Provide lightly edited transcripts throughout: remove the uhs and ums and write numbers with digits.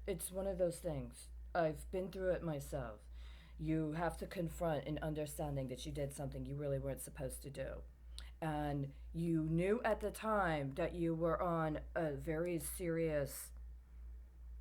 It's one of those things. I've been through it myself. You have to confront an understanding that you did something you really weren't supposed to do. And you knew at the time that you were on a very serious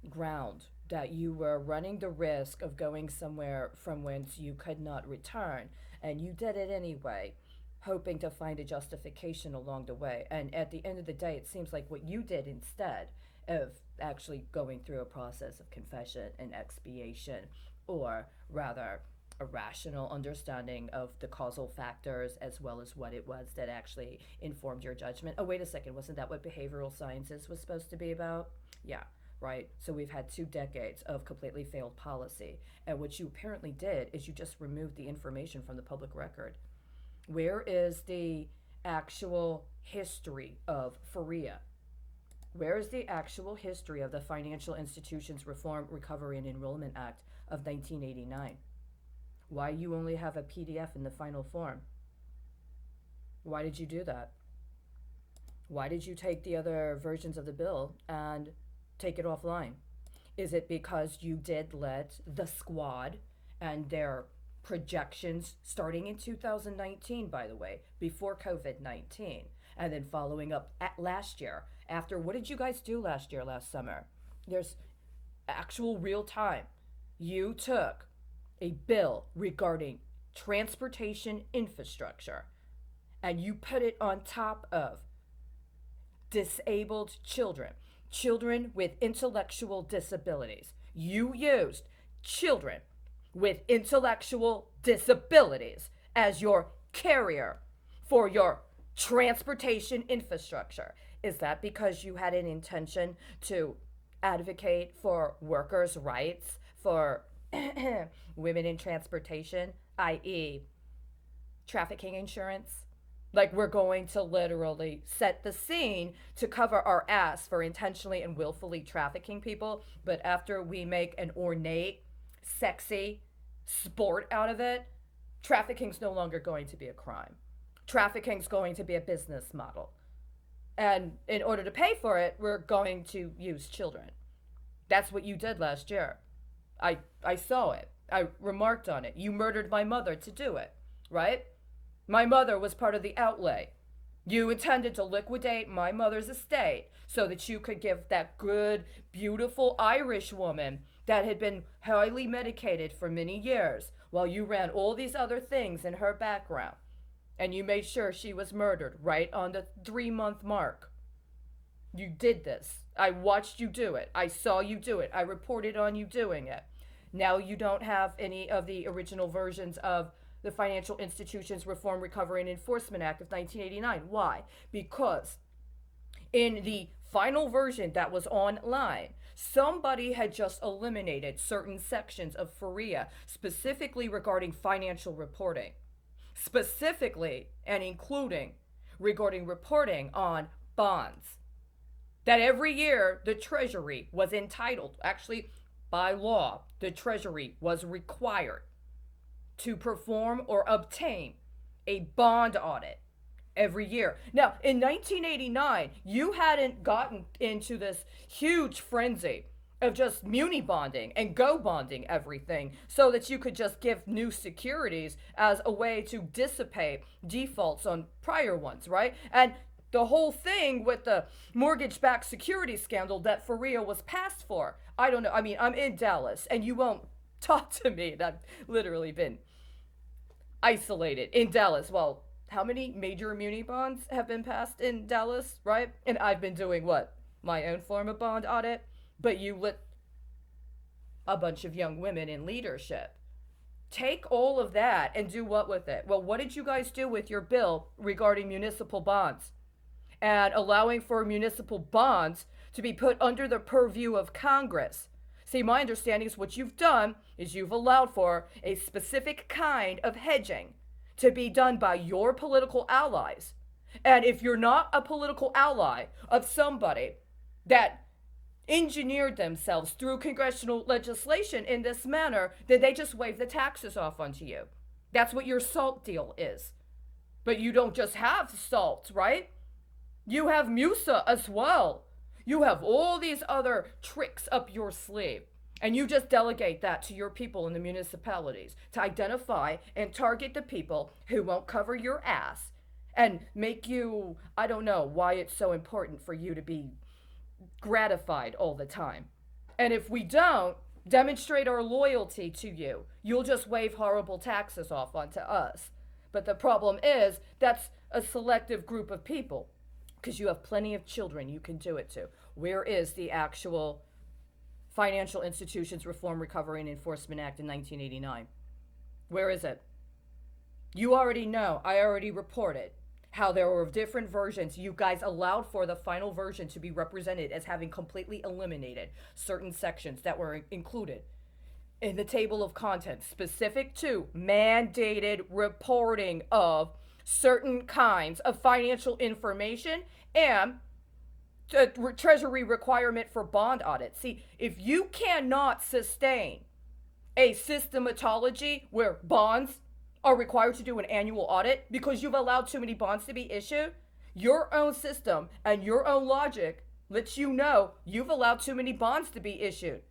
ground, that you were running the risk of going somewhere from whence you could not return. And you did it anyway, hoping to find a justification along the way. And at the end of the day, it seems like what you did instead of actually going through a process of confession and expiation, or rather, a rational understanding of the causal factors as well as what it was that actually informed your judgment. Oh, wait a second, wasn't that what behavioral sciences was supposed to be about? Yeah, right? So we've had 2 decades of completely failed policy. And what you apparently did is you just removed the information from the public record. Where is the actual history of FOREA? Where is the actual history of the Financial Institutions Reform, Recovery, and Enrollment Act of 1989? Why you only have a PDF in the final form? Why did you do that? Why did you take the other versions of the bill and take it offline? Is it because you did let the squad and their projections starting in 2019, by the way, before COVID 19, and then following up at last year? After, what did you guys do last year, last summer? There's actual real time. You took a bill regarding transportation infrastructure and you put it on top of disabled children, children with intellectual disabilities. You used children with intellectual disabilities as your carrier for your transportation infrastructure. Is that because you had an intention to advocate for workers' rights, for women in transportation, i.e., trafficking insurance? Like, we're going to literally set the scene to cover our ass for intentionally and willfully trafficking people, but after we make an ornate, sexy sport out of it, trafficking's no longer going to be a crime. Trafficking's going to be a business model. And in order to pay for it, we're going to use children. That's what you did last year. I saw it. I remarked on it. You murdered my mother to do it, right? My mother was part of the outlay. You intended to liquidate my mother's estate so that you could give that good, beautiful Irish woman that had been highly medicated for many years while you ran all these other things in her background. And you made sure she was murdered right on the 3-month mark. You did this. I watched you do it. I saw you do it. I reported on you doing it. Now you don't have any of the original versions of the Financial Institutions Reform, Recovery, and Enforcement Act of 1989. Why? Because in the final version that was online, somebody had just eliminated certain sections of FOREA, specifically regarding financial reporting, specifically and including regarding reporting on bonds. That every year the Treasury was entitled, actually by law, the Treasury was required to perform or obtain a bond audit every year. Now, in 1989, you hadn't gotten into this huge frenzy of just muni bonding and go bonding everything so that you could just give new securities as a way to dissipate defaults on prior ones, right? And the whole thing with the mortgage-backed security scandal that FOREA was passed for. I don't know. I mean, I'm in Dallas, and you won't talk to me. I've literally been isolated in Dallas. Well, how many major muni bonds have been passed in Dallas, right? And I've been doing what? My own form of bond audit. But you let a bunch of young women in leadership take all of that and do what with it? Well, what did you guys do with your bill regarding municipal bonds and allowing for municipal bonds to be put under the purview of Congress? See, my understanding is what you've done is you've allowed for a specific kind of hedging to be done by your political allies. And if you're not a political ally of somebody that engineered themselves through congressional legislation in this manner, then they just wave the taxes off onto you. That's what your SALT deal is. But you don't just have SALT, right? You have MUSA as well. You have all these other tricks up your sleeve. And you just delegate that to your people in the municipalities to identify and target the people who won't cover your ass and make you, I don't know why it's so important for you to be gratified all the time. And if we don't demonstrate our loyalty to you, you'll just wave horrible taxes off onto us. But the problem is that's a selective group of people because you have plenty of children you can do it to. Where is the actual Financial Institutions Reform, Recovery, and Enforcement Act in 1989? Where is it? You already know. I already reported how there were different versions. You guys allowed for the final version to be represented as having completely eliminated certain sections that were included in the table of contents specific to mandated reporting of certain kinds of financial information and the Treasury requirement for bond audits. See, if you cannot sustain a systematology where bonds are required to do an annual audit because you've allowed too many bonds to be issued, your own system and your own logic lets you know you've allowed too many bonds to be issued.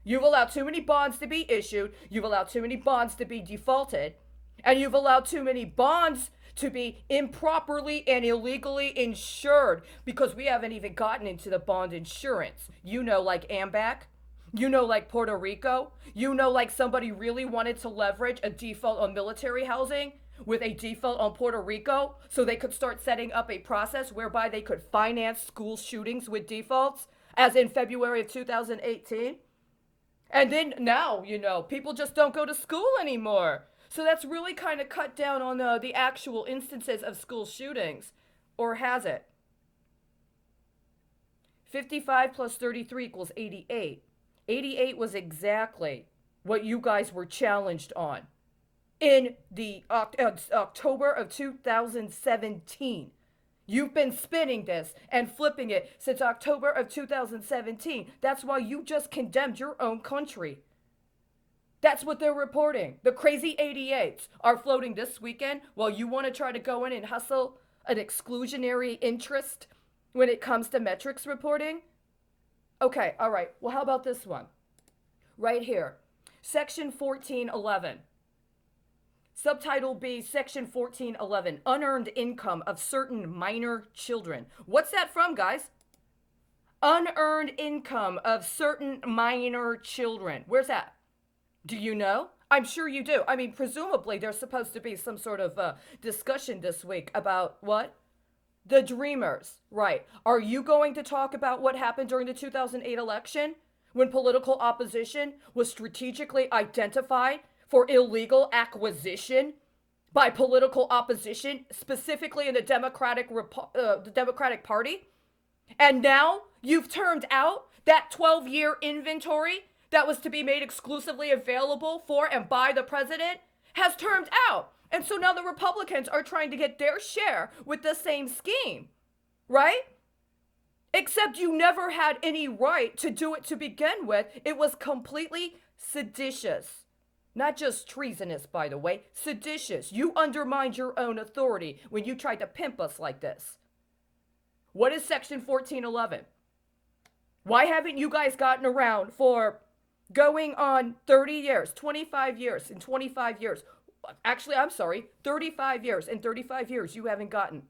You've allowed too many bonds to be issued, you've allowed too many bonds to be defaulted, and you've allowed too many bonds to be improperly and illegally insured because we haven't even gotten into the bond insurance. You know, like AMBAC, you know, like Puerto Rico, you know, like somebody really wanted to leverage a default on military housing with a default on Puerto Rico so they could start setting up a process whereby they could finance school shootings with defaults, as in February of 2018. And then now, you know, people just don't go to school anymore. So that's really kind of cut down on the actual instances of school shootings. Or has it? 55 plus 33 equals 88. 88 was exactly what you guys were challenged on in the October of 2017. You've been spinning this and flipping it since October of 2017. That's why you just condemned your own country. That's what they're reporting. The crazy 88s are floating this weekend while you want to try to go in and hustle an exclusionary interest when it comes to metrics reporting. Okay, all right. Well, how about this one? Right here. Section 1411. Subtitle B, Section 1411. Unearned income of certain minor children. What's that from, guys? Unearned income of certain minor children. Where's that? Do you know? I'm sure you do. I mean, presumably there's supposed to be some sort of discussion this week about what? The Dreamers. Right. Are you going to talk about what happened during the 2008 election when political opposition was strategically identified for illegal acquisition by political opposition, specifically in the Democratic Party? And now you've turned out that 12-year inventory that was to be made exclusively available for and by the president has turned out. And so now the Republicans are trying to get their share with the same scheme, right? Except you never had any right to do it to begin with. It was completely seditious. Not just treasonous, by the way, seditious. You undermined your own authority when you tried to pimp us like this. What is Section 1411? Why haven't you guys gotten around for going on 30 years, 25 years, and 25 years? Actually, I'm sorry, 35 years. In 35 years, you haven't gotten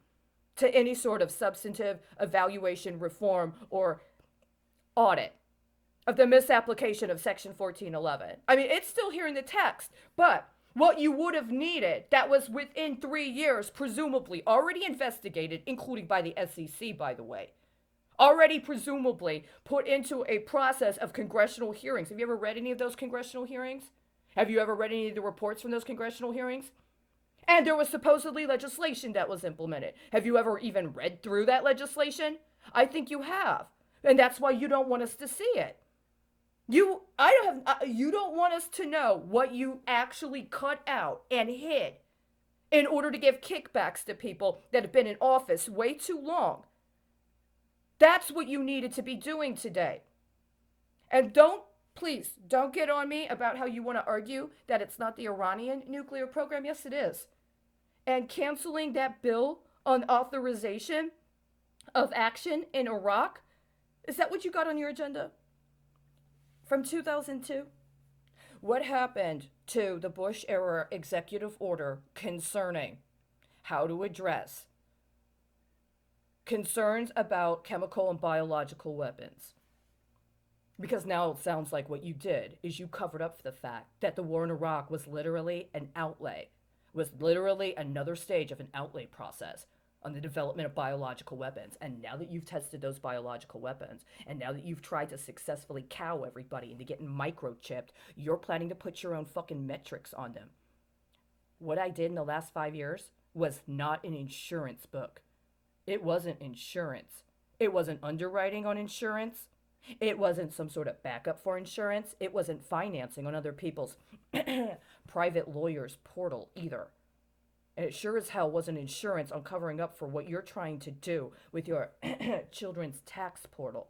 to any sort of substantive evaluation, reform, or audit of the misapplication of Section 1411. I mean, it's still here in the text, but what you would have needed that was within 3 years, presumably already investigated, including by the SEC, by the way, already presumably put into a process of congressional hearings. Have you ever read any of those congressional hearings? Have you ever read any of the reports from those congressional hearings? And there was supposedly legislation that was implemented. Have you ever even read through that legislation? I think you have. And that's why you don't want us to see it. You don't want us to know what you actually cut out and hid in order to give kickbacks to people that have been in office way too long. That's what you needed to be doing today. And please, don't get on me about how you want to argue that it's not the Iranian nuclear program. Yes, it is. And canceling that bill on authorization of action in Iraq Is that what you got on your agenda from 2002? What happened to the Bush era executive order concerning how to address concerns about chemical and biological weapons? Because now it sounds like what you did is you covered up for the fact that the war in Iraq was literally an outlay, was literally another stage of an outlay process on the development of biological weapons. And now that you've tested those biological weapons, and now that you've tried to successfully cow everybody into getting microchipped, you're planning to put your own fucking metrics on them. What I did in the last 5 years was not an insurance book. It wasn't insurance. It wasn't underwriting on insurance. It wasn't some sort of backup for insurance. It wasn't financing on other people's private lawyer's portal either. And it sure as hell wasn't insurance on covering up for what you're trying to do with your children's tax portal.